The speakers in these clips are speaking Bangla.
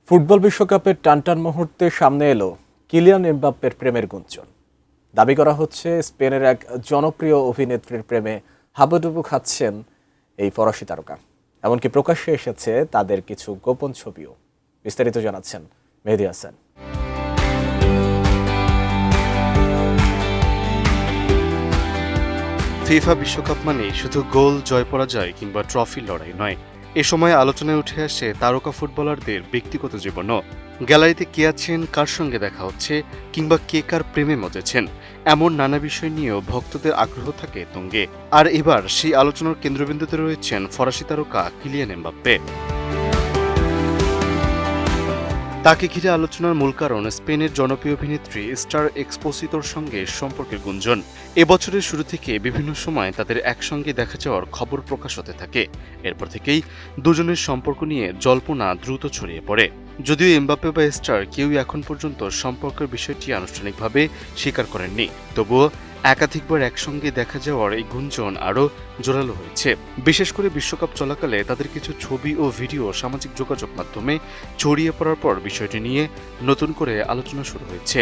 ফুটবল বিশ্বকাপের টানটান মুহূর্তে সামনে এলো কিলিয়ান এমবাপ্পের প্রেমের গুঞ্জন। দাবি করা হচ্ছে স্পেনের এক জনপ্রিয় অভিনেত্রীর প্রেমে হাবুডুবু খাচ্ছেন এই ফরাসি তারকা। এমনকি প্রকাশ্যে এসেছে তাদের কিছু গোপন ছবিও। বিস্তারিত জানাচ্ছেন মেহেদী হাসান। ফিফা বিশ্বকাপ মানে শুধু গোল, জয় পরাজয় কিংবা ট্রফির লড়াই নয়। এ সময় আলোচনায় উঠে আসে তারকা ফুটবলারদের ব্যক্তিগত জীবনও। গ্যালারিতে কে আছেন, কার সঙ্গে দেখা হচ্ছে কিংবা কে কার প্রেমে মজেছেন, এমন নানা বিষয় নিয়েও ভক্তদের আগ্রহ থাকে তুঙ্গে। আর এবার সেই আলোচনার কেন্দ্রবিন্দুতে রয়েছেন ফরাসি তারকা কিলিয়ান এমবাপ্পে। তাকে ঘিরে আলোচনার মূল কারণ স্পেনের জনপ্রিয় অভিনেত্রী স্টার এক্সপোসিতোর সঙ্গে সম্পর্কের গুঞ্জন। এবছরের শুরু থেকে বিভিন্ন সময় তাদের একসঙ্গে দেখা যাওয়ার খবর প্রকাশ হতে থাকে। এরপর থেকেই দুজনের সম্পর্ক নিয়ে জল্পনা দ্রুত ছড়িয়ে পড়ে। যদিও এমবাপ্পে বা স্টার কেউই এখন পর্যন্ত সম্পর্কের বিষয়টি আনুষ্ঠানিকভাবে স্বীকার করেননি, তবুও একাধিকবার একসঙ্গে দেখা যাওয়ার এই গুঞ্জন আরও জোরালো হয়েছে। বিশেষ করে বিশ্বকাপ চলাকালে তাদের কিছু ছবি ও ভিডিও সামাজিক যোগাযোগ মাধ্যমে ছড়িয়ে পড়ার পর বিষয়টি নিয়ে নতুন করে আলোচনা শুরু হয়েছে।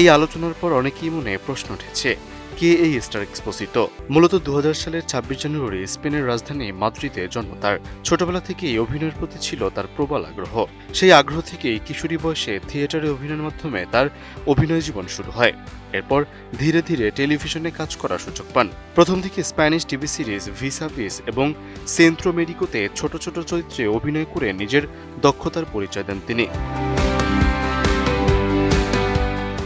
এই আলোচনার পর অনেকেই মনে প্রশ্ন উঠেছে, কে এই স্টার এক্সপোসিতো? মূলত 2000 সালের 26 জানুয়ারি স্পেনের রাজধানী মাদ্রিদে জন্ম তার। ছোটবেলা থেকেই অভিনয়ের প্রতি ছিল তার প্রবল আগ্রহ। সেই আগ্রহ থেকেই কিশোরী বয়সে থিয়েটারে অভিনয়ের মাধ্যমে তার অভিনয় জীবন শুরু হয়। এরপর ধীরে ধীরে টেলিভিশনে কাজ করার সুযোগ পান। প্রথম দিকে স্প্যানিশ টিভি সিরিজ ভিস আ ভিস এবং সেন্ট্রো মেডিকোতে ছোট ছোট চরিত্রে অভিনয় করে নিজের দক্ষতার পরিচয় দেন তিনি।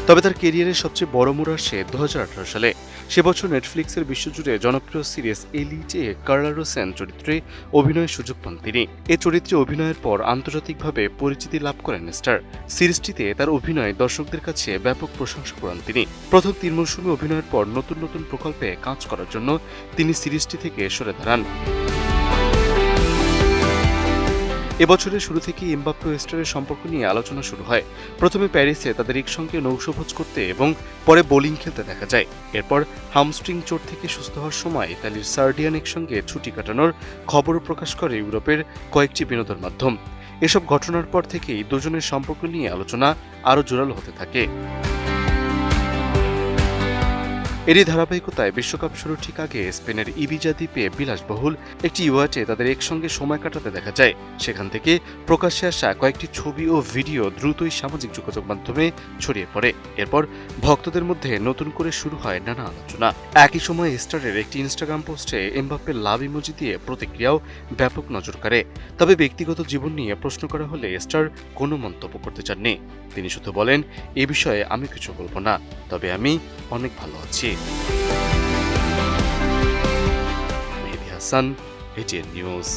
তবে তার কেরিয়ারের সবচেয়ে বড় মোড় আসে 2018 সালে। সে বছর নেটফ্লিক্সের বিশ্বজুড়ে জনপ্রিয় সিরিজ এলিটে কার্লা রোসেন চরিত্রে অভিনয়ের সুযোগ পান তিনি। এ চরিত্রে অভিনয়ের পর আন্তর্জাতিকভাবে পরিচিতি লাভ করেন স্টার। সিরিজটিতে তার অভিনয় দর্শকদের কাছে ব্যাপক প্রশংসা কুড়ান তিনি। প্রথম 3 মৌসুমে অভিনয়ের পর নতুন নতুন প্রকল্পে কাজ করার জন্য তিনি সিরিজটি থেকে সরে দাঁড়ান। এবছরের শুরু থেকে এমবাপ্পে ও স্টারের সম্পর্ক নিয়ে আলোচনা শুরু হয়। প্রথমে প্যারিসে তাদের একসঙ্গে নৌশভোজ করতে এবং পরে বোলিং খেলতে দেখা যায়। এরপর হামস্ট্রিং চোট থেকে সুস্থ হওয়ার সময় ইতালির সার্ডিয়ান একসঙ্গে ছুটি কাটানোর খবরও প্রকাশ করে ইউরোপের কয়েকটি বিনোদন মাধ্যম। এসব ঘটনার পর থেকেই দুজনের সম্পর্ক নিয়ে আলোচনা আরও জোরালো হতে থাকে। এরই ধারাবাহিকতায় বিশ্বকাপ শুরুর ঠিক আগে স্পেনের ইবিজা দ্বীপে বিলাসবহুল একটি ইউয়াটে তাদের একসঙ্গে সময় কাটাতে দেখা যায়। সেখান থেকে প্রকাশ্যে আসা কয়েকটি ছবি ও ভিডিও দ্রুতই সামাজিক যোগাযোগ মাধ্যমে ছড়িয়ে পড়ে। এরপর ভক্তদের মধ্যে নতুন করে শুরু হয় নানা আলোচনা। একই সময় স্টারের একটি ইনস্টাগ্রাম পোস্টে এমবাপ্পে লাভ ইমোজি দিয়ে প্রতিক্রিয়াও ব্যাপক নজর কাড়ে। তবে ব্যক্তিগত জীবন নিয়ে প্রশ্ন করা হলে স্টার কোনো মন্তব্য করতে চাননি। তিনি শুধু বলেন, এ বিষয়ে আমি কিছু বলবো না, তবে আমি অনেক ভালো আছি। মেহেদী হাসান, এটিএন নিউজ।